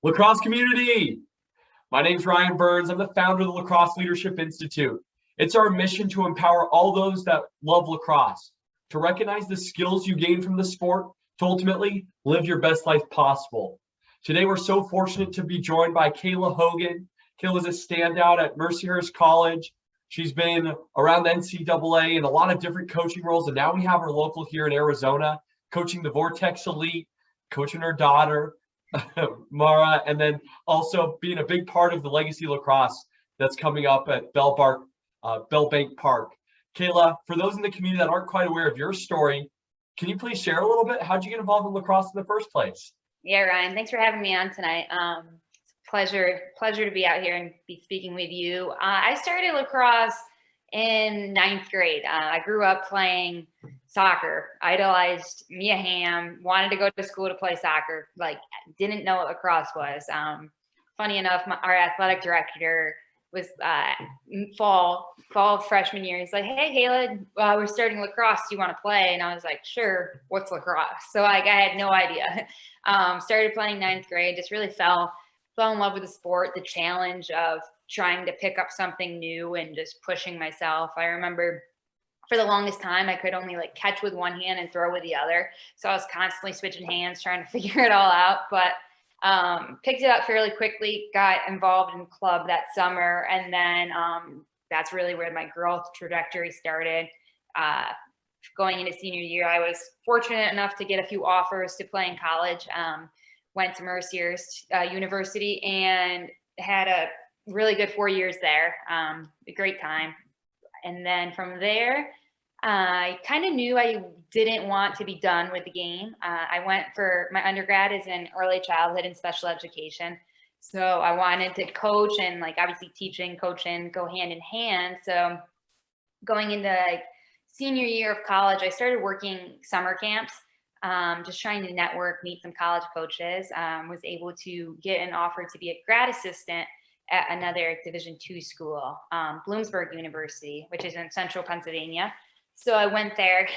Lacrosse community, my name's Ryan Berns. I'm the founder of the Lacrosse Leadership Institute. It's our mission to empower all those that love lacrosse, to recognize the skills you gain from the sport, to ultimately live your best life possible. Today, we're so fortunate to be joined by Kayla Hogan. Kayla's a standout at Mercyhurst College. She's been around the NCAA in a lot of different coaching roles, and now we have her local here in Arizona, coaching the Vortex Elite, coaching her daughter, Mara, and then also being a big part of the Legacy Lacrosse that's coming up at Bellbank Park. Kayla, for those in the community that aren't quite aware of your story, can you please share a little bit? How'd you get involved in lacrosse in the first place? Yeah, Ryan, thanks for having me on tonight. It's a pleasure to be out here and be speaking with you. I started lacrosse in 9th grade. I grew up playing soccer, idolized Mia Hamm, wanted to go to school to play soccer, didn't know what lacrosse was. Funny enough, our athletic director was fall of freshman year. He's like, "Hey, Kayla, we're starting lacrosse. Do you want to play?" And I was like, "Sure. What's lacrosse?" So I had no idea. Started playing 9th grade. Just really fell in love with the sport, the challenge of trying to pick up something new and just pushing myself. I remember for the longest time, I could only catch with one hand and throw with the other. So I was constantly switching hands, trying to figure it all out. But picked it up fairly quickly, got involved in club that summer. And then that's really where my growth trajectory started. Going into senior year, I was fortunate enough to get a few offers to play in college. Went to Mercyhurst University and had a really good 4 years there. A great time. And then from there, I kind of knew I didn't want to be done with the game. I went for my undergrad is in early childhood and special education. So I wanted to coach, and obviously teaching, coaching go hand in hand. So going into senior year of college, I started working summer camps, just trying to network, meet some college coaches. Was able to get an offer to be a grad assistant at another Division II school, Bloomsburg University, which is in central Pennsylvania. So I went there,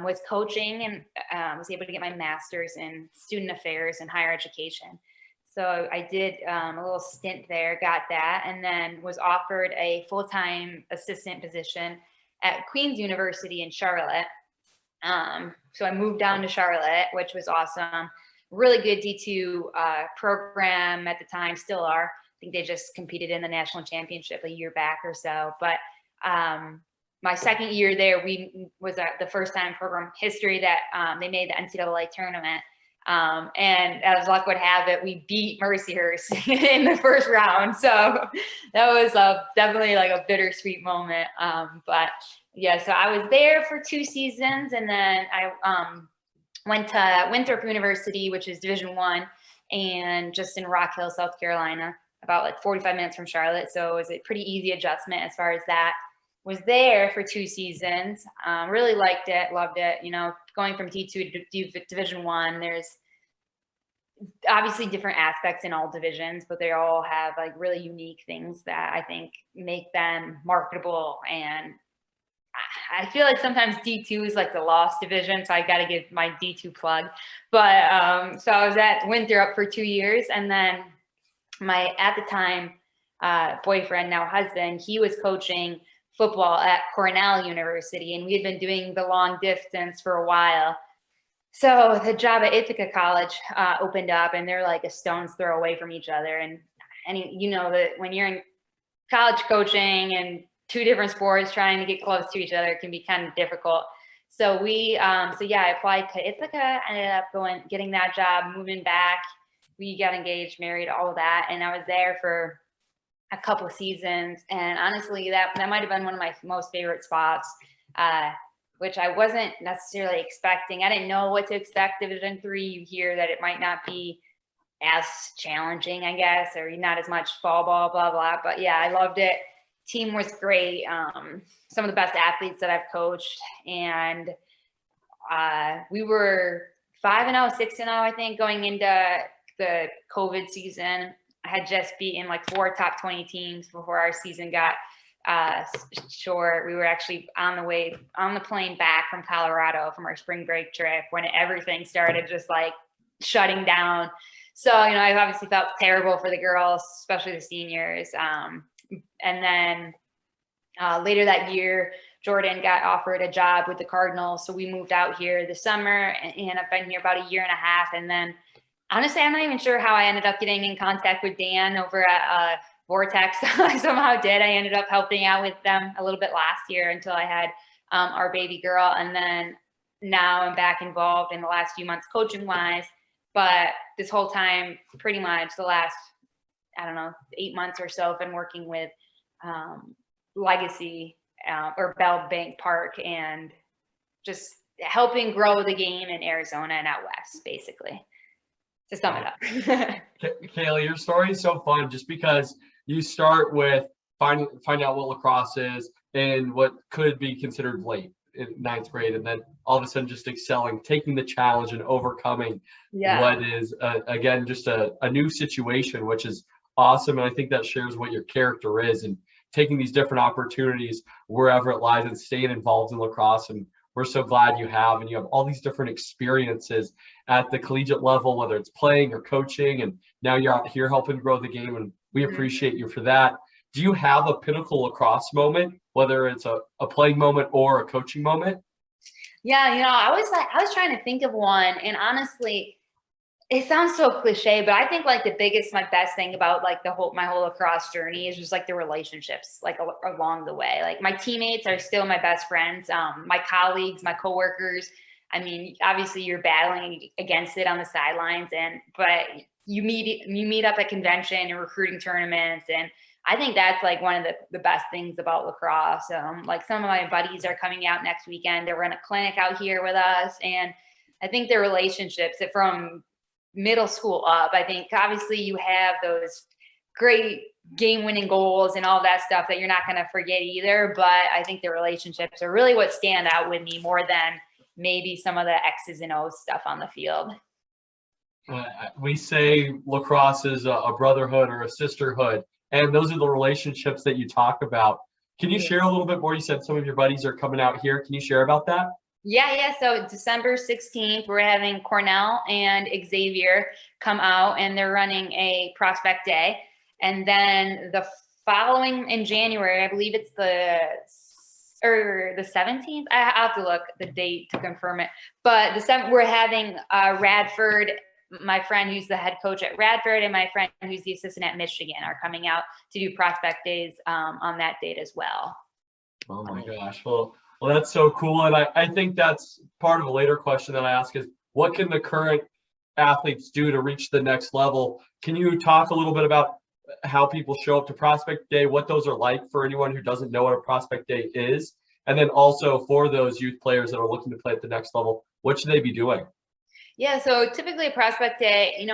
was coaching, and was able to get my master's in student affairs and higher education. So I did a little stint there, got that, and then was offered a full-time assistant position at Queen's University in Charlotte. So I moved down to Charlotte, which was awesome. Really good D2 program at the time, still are. I think they just competed in the national championship a year back or so. But my second year there, was the first time in program history that they made the NCAA tournament. And as luck would have it, we beat Mercyhurst in the first round. So that was definitely a bittersweet moment. But yeah, so I was there for 2 seasons, and then I went to Winthrop University, which is Division I, and just in Rock Hill, South Carolina, about 45 minutes from Charlotte. So it was a pretty easy adjustment as far as that. Was there for 2 seasons, really liked it, loved it. Going from D2 to Division I, there's obviously different aspects in all divisions, but they all have really unique things that I think make them marketable. And I feel like sometimes D2 is the lost division, so I got to give my D2 plug. But so I was at Winthrop for 2 years, and then my, at the time, boyfriend, now husband, he was coaching football at Cornell University, and we had been doing the long distance for a while. So the job at Ithaca College opened up, and they're a stone's throw away from each other. And you know that when you're in college coaching and 2 different sports, trying to get close to each other can be kind of difficult. So I applied to Ithaca, ended up getting that job, moving back. We got engaged, married, all of that. And I was there for a couple of seasons. And honestly, that might've been one of my most favorite spots, which I wasn't necessarily expecting. I didn't know what to expect. Division III, you hear that it might not be as challenging, I guess, or not as much fall ball, blah, blah. But yeah, I loved it. Team was great. Some of the best athletes that I've coached. And we were 5-0, 6-0, I think, going into the COVID season. I had just beaten 4 top 20 teams before our season got short. We were actually on the plane back from Colorado from our spring break trip when everything started just shutting down. So, I obviously felt terrible for the girls, especially the seniors. And then later that year, Jordan got offered a job with the Cardinals. So we moved out here this summer, and I've been here about a year and a half. And then honestly, I'm not even sure how I ended up getting in contact with Dan over at Vortex. I somehow did. I ended up helping out with them a little bit last year until I had our baby girl. And then now I'm back involved in the last few months coaching wise. But this whole time, pretty much the last, 8 months or so, I've been working with Legacy or Bell Bank Park and just helping grow the game in Arizona and out west, basically, to sum it up. Kayla, your story is so fun just because you start with find out what lacrosse is and what could be considered late in ninth grade, and then all of a sudden just excelling, taking the challenge and overcoming what is, again, just a new situation, which is awesome. And I think that shares what your character is, and taking these different opportunities wherever it lies and staying involved in lacrosse. And we're so glad you have, and you have all these different experiences at the collegiate level, whether it's playing or coaching, and now you're out here helping grow the game, and we appreciate you for that. Do you have a pinnacle lacrosse moment, whether it's a playing moment or a coaching moment? Yeah, I was trying to think of one, and honestly, it sounds so cliche, but I think like my best thing about like my whole lacrosse journey is just like the relationships like along the way. Like my teammates are still my best friends. My colleagues, my coworkers. I mean, obviously you're battling against it on the sidelines, but you meet up at convention and recruiting tournaments, and I think that's like one of the best things about lacrosse. Like some of my buddies are coming out next weekend. They're running a clinic out here with us, and I think the relationships from middle school up, I think obviously you have those great game-winning goals and all that stuff that you're not going to forget either. But I think the relationships are really what stand out with me more than maybe some of the X's and O's stuff on the field. We say lacrosse is a brotherhood or a sisterhood, and those are the relationships that you talk about. Can you share a little bit more? You said some of your buddies are coming out here. Can you share about that? Yeah. So December 16th, we're having Cornell and Xavier come out, and they're running a prospect day. And then the following in January, I believe it's the 17th. I'll have to look the date to confirm it. But we're having Radford, my friend who's the head coach at Radford, and my friend who's the assistant at Michigan are coming out to do prospect days on that date as well. Oh my gosh. Well, that's so cool. And I think that's part of a later question that I ask is, what can the current athletes do to reach the next level? Can you talk a little bit about how people show up to prospect day, what those are like for anyone who doesn't know what a prospect day is? And then also for those youth players that are looking to play at the next level, what should they be doing? Yeah, so typically a prospect day,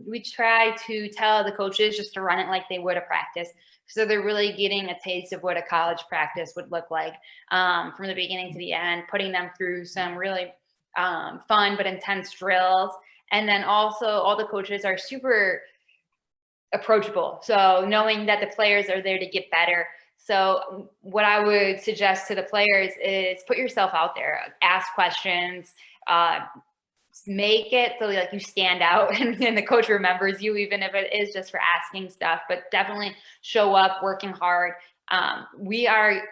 we try to tell the coaches just to run it like they would a practice. So they're really getting a taste of what a college practice would look like from the beginning to the end, putting them through some really fun but intense drills. And then also all the coaches are super approachable. So knowing that the players are there to get better. So what I would suggest to the players is put yourself out there, ask questions, make it so like you stand out and the coach remembers you, even if it is just for asking stuff, but definitely show up working hard. We are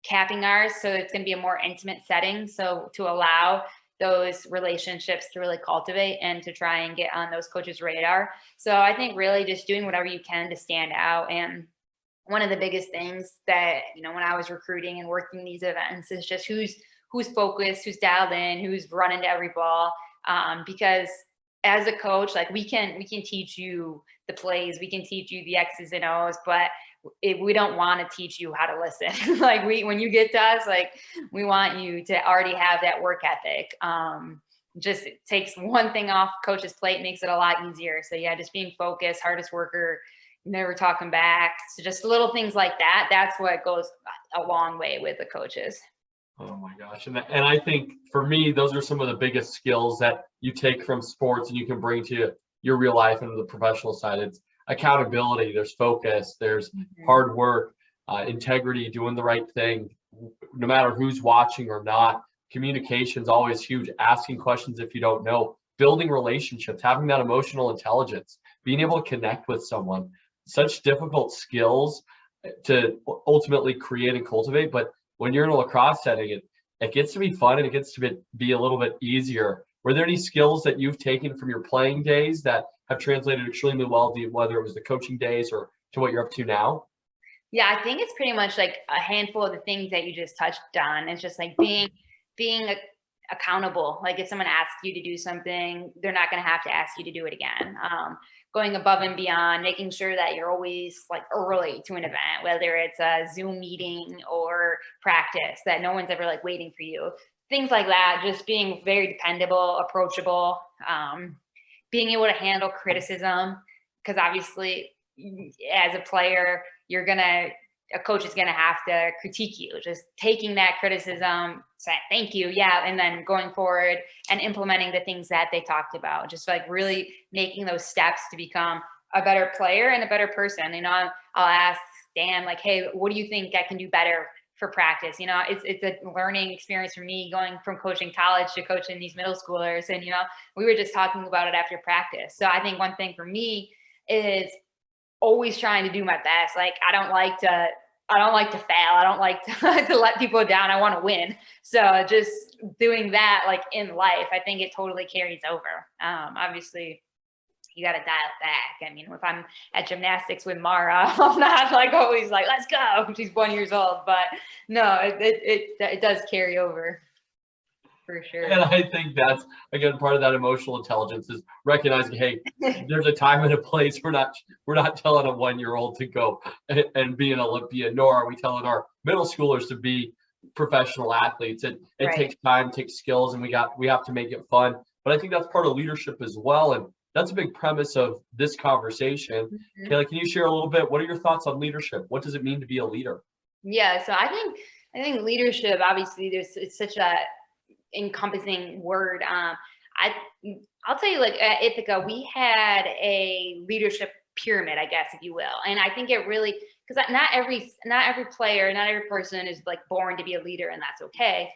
capping ours, so it's going to be a more intimate setting. So to allow those relationships to really cultivate and to try and get on those coaches' radar. So I think really just doing whatever you can to stand out. And one of the biggest things that, when I was recruiting and working these events is just who's focused, who's dialed in, who's running to every ball. Because as a coach, like we can teach you the plays, we can teach you the X's and O's, but we don't want to teach you how to listen. Like when you get to us, like we want you to already have that work ethic. Just it takes one thing off coach's plate, makes it a lot easier. So yeah, just being focused, hardest worker, never talking back. So just little things like that. That's what goes a long way with the coaches. Oh my gosh. And I think for me, those are some of the biggest skills that you take from sports and you can bring to your real life and the professional side. It's accountability, there's focus, there's hard work, integrity, doing the right thing, no matter who's watching or not. Communication's always huge. Asking questions if you don't know, building relationships, having that emotional intelligence, being able to connect with someone, such difficult skills to ultimately create and cultivate. But when you're in a lacrosse setting, it gets to be fun and it gets to be a little bit easier. Were there any skills that you've taken from your playing days that have translated extremely well to you, whether it was the coaching days or to what you're up to now? Yeah, I think it's pretty much like a handful of the things that you just touched on. It's just like being accountable. Like if someone asks you to do something, they're not going to have to ask you to do it again. Going above and beyond, making sure that you're always like early to an event, whether it's a Zoom meeting or practice, that no one's ever like waiting for you. Things like that, just being very dependable, approachable, being able to handle criticism, because obviously as a player, a coach is gonna have to critique you. Just taking that criticism, saying thank you, yeah, and then going forward and implementing the things that they talked about. Just like really making those steps to become a better player and a better person. I'll ask Dan, like, hey, what do you think I can do better for practice? It's a learning experience for me, going from coaching college to coaching these middle schoolers. And we were just talking about it after practice. So I think one thing for me is always trying to do my best. Like I don't like to fail. I don't like to let people down. I want to win. So just doing that like in life, I think it totally carries over. Obviously you got to dial it back. I mean, if I'm at gymnastics with Mara, I'm not like always like, let's go. She's 1 year old, but no, it does carry over. For sure. And I think that's, again, part of that emotional intelligence is recognizing, hey, there's a time and a place. We're not telling a 1 year old to go and be an Olympian, nor are we telling our middle schoolers to be professional athletes. It right. Takes time, takes skills, and we have to make it fun. But I think that's part of leadership as well. And that's a big premise of this conversation. Mm-hmm. Kayla, can you share a little bit? What are your thoughts on leadership? What does it mean to be a leader? Yeah, so I think leadership, obviously, it's such a encompassing word. I'll tell you, like at Ithaca, we had a leadership pyramid, I guess, if you will. And I think it really, because not every player, not every person is like born to be a leader, and that's okay.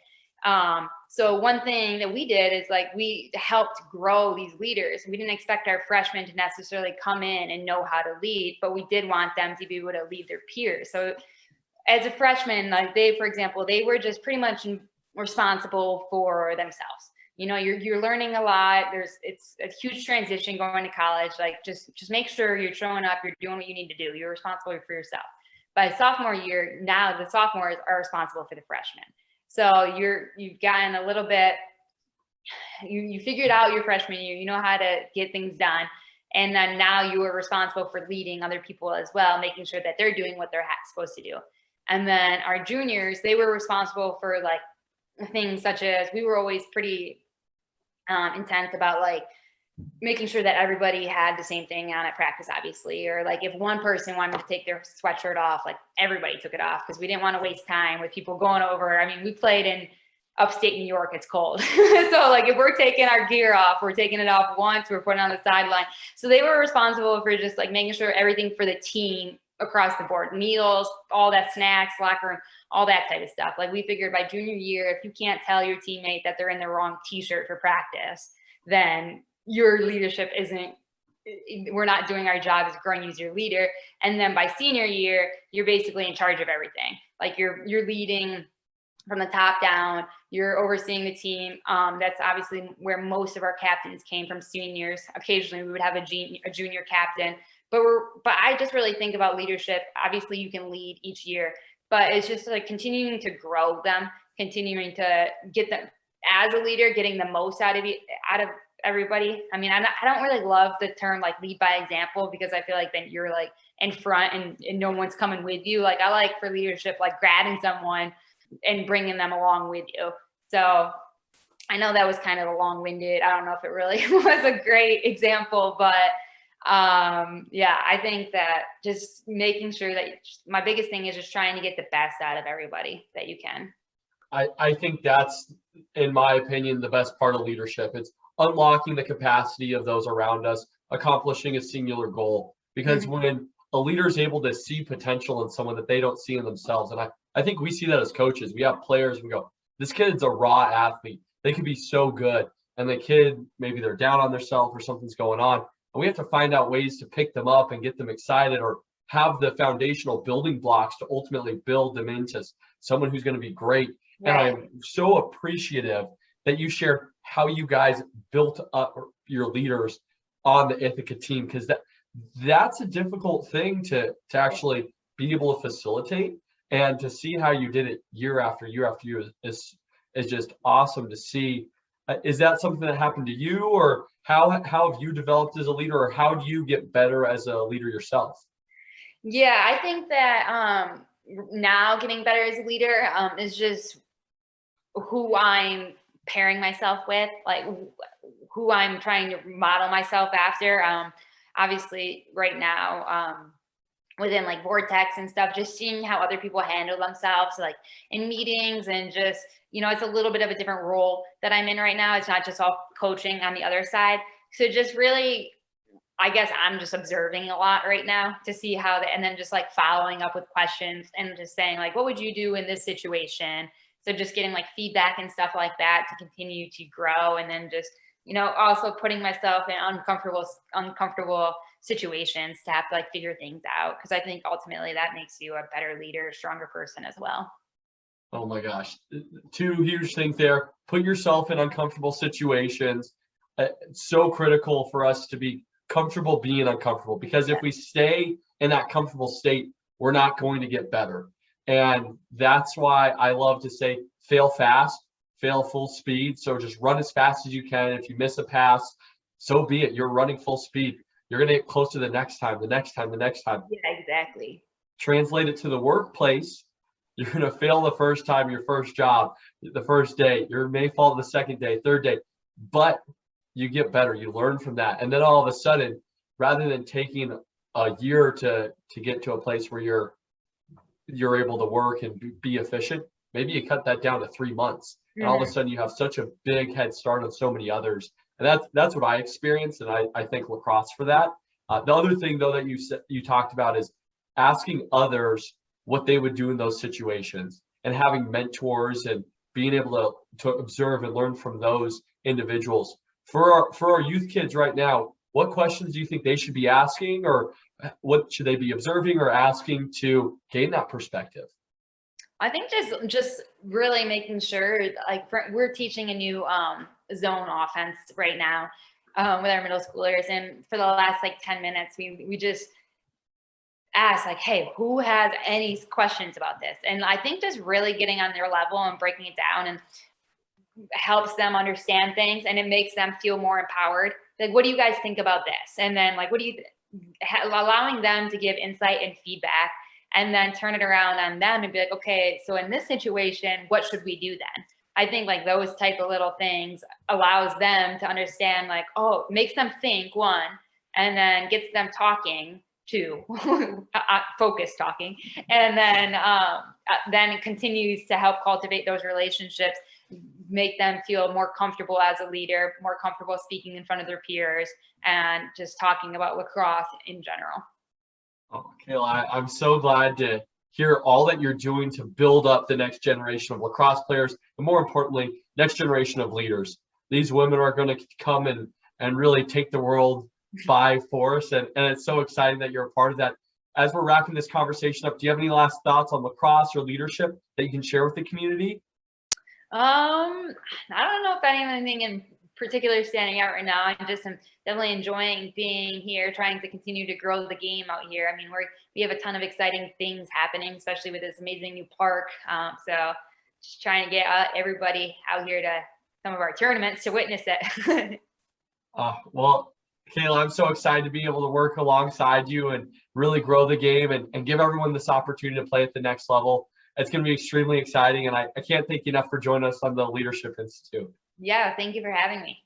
So one thing that we did is like we helped grow these leaders. We didn't expect our freshmen to necessarily come in and know how to lead, but we did want them to be able to lead their peers. So as a freshman, like for example, they were just pretty much responsible for themselves. You're learning a lot. It's a huge transition going to college. Like just make sure you're showing up, you're doing what you need to do. You're responsible for yourself. By sophomore year, now the sophomores are responsible for the freshmen. So you've gotten a little bit, you figured out your freshman year, you know how to get things done. And then now you are responsible for leading other people as well, making sure that they're doing what they're supposed to do. And then our juniors, they were responsible for like things such as, we were always pretty intense about like making sure that everybody had the same thing on at practice, obviously, or like if one person wanted to take their sweatshirt off, like everybody took it off, because we didn't want to waste time with people going over. I mean, we played in upstate New York, it's cold. So like if we're taking our gear off, we're taking it off once, we're putting it on the sideline. So they were responsible for just like making sure everything for the team across the board, meals, all that, snacks, locker room, all that type of stuff. Like we figured by junior year, if you can't tell your teammate that they're in the wrong t-shirt for practice, then your leadership we're not doing our job as growing as your leader. And then by senior year, you're basically in charge of everything. Like you're leading from the top down, you're overseeing the team. That's obviously where most of our captains came from, seniors. Occasionally we would have a junior captain. But I just really think about leadership. Obviously, you can lead each year, but it's just like continuing to grow them, continuing to get them as a leader, getting the most out of everybody. I mean, I don't really love the term like lead by example, because I feel like then you're like in front and no one's coming with you. Like I like for leadership, like grabbing someone and bringing them along with you. So I know that was kind of a long-winded. I don't know if it really was a great example, but yeah, I think that just making sure that my biggest thing is just trying to get the best out of everybody that you can. I think that's, in my opinion, the best part of leadership. It's unlocking the capacity of those around us, accomplishing a singular goal. Because when a leader is able to see potential in someone that they don't see in themselves, and I think we see that as coaches. We have players, we go, this kid's a raw athlete. They could be so good. and the kid, maybe they're down on themselves or something's going on. And we have to find out ways to pick them up and get them excited, or have the foundational building blocks to ultimately build them into someone who's going to be great. Right. And I'm so appreciative that you share how you guys built up your leaders on the Ithaca team, because that's a difficult thing to actually be able to facilitate, and to see how you did it year after year after year is just awesome to see. Is that something that happened to you, or how have you developed as a leader, or how do you get better as a leader yourself? Yeah, I think that now getting better as a leader is just who I'm pairing myself with, like who I'm trying to model myself after. Obviously, right now, within like Vortex and stuff, just seeing how other people handle themselves, like in meetings, and just, it's a little bit of a different role that I'm in right now. It's not just all coaching on the other side. So just really, I guess I'm just observing a lot right now to see how and then just like following up with questions and just saying like, what would you do in this situation? So just getting like feedback and stuff like that to continue to grow. And then just, also putting myself in uncomfortable situations to have to like figure things out. Cause I think ultimately that makes you a better leader, stronger person as well. Oh my gosh, two huge things there. Put yourself in uncomfortable situations. It's so critical for us to be comfortable being uncomfortable, because if we stay in that comfortable state, we're not going to get better. And that's why I love to say fail fast, fail full speed. So just run as fast as you can. If you miss a pass, so be it. You're running full speed. You're going to get close to the next time, the next time, the next time. Yeah, exactly. Translate it to the workplace. You're going to fail the first time, your first job, the first day. You may fall the second day, third day, but you get better. You learn from that. And then all of a sudden, rather than taking a year to get to a place where you're able to work and be efficient, maybe you cut that down to 3 months. And all of a sudden you have such a big head start on so many others. And that's what I experienced. And I thank Lacrosse for that. The other thing though that you talked about is asking others what they would do in those situations, and having mentors and being able to observe and learn from those individuals. For our youth kids right now, what questions do you think they should be asking, or what should they be observing or asking to gain that perspective? I think just really making sure, like we're teaching a new zone offense right now with our middle schoolers, and for the last like 10 minutes, we just ask like, hey, who has any questions about this? And I think just really getting on their level and breaking it down and helps them understand things, and it makes them feel more empowered. Like, what do you guys think about this? And then like, what do you allowing them to give insight and feedback, and then turn it around on them and be like, okay, so in this situation, what should we do then? I think like those type of little things allows them to understand, like, oh, makes them think, one, and then gets them talking, two, focus talking, and then it continues to help cultivate those relationships, make them feel more comfortable as a leader, more comfortable speaking in front of their peers, and just talking about lacrosse in general. Oh, Kayla, I'm so glad to hear all that you're doing to build up the next generation of lacrosse players, and more importantly, next generation of leaders. These women are going to come and really take the world by force, and it's so exciting that you're a part of that. As we're wrapping this conversation up, do you have any last thoughts on lacrosse or leadership that you can share with the community? I don't know if anything in particular standing out right now. I'm definitely enjoying being here, trying to continue to grow the game out here. I mean, we have a ton of exciting things happening, especially with this amazing new park. So just trying to get everybody out here to some of our tournaments to witness it. Well, Kayla, I'm so excited to be able to work alongside you and really grow the game and give everyone this opportunity to play at the next level. It's going to be extremely exciting, and I can't thank you enough for joining us on the Leadership Institute. Yeah, thank you for having me.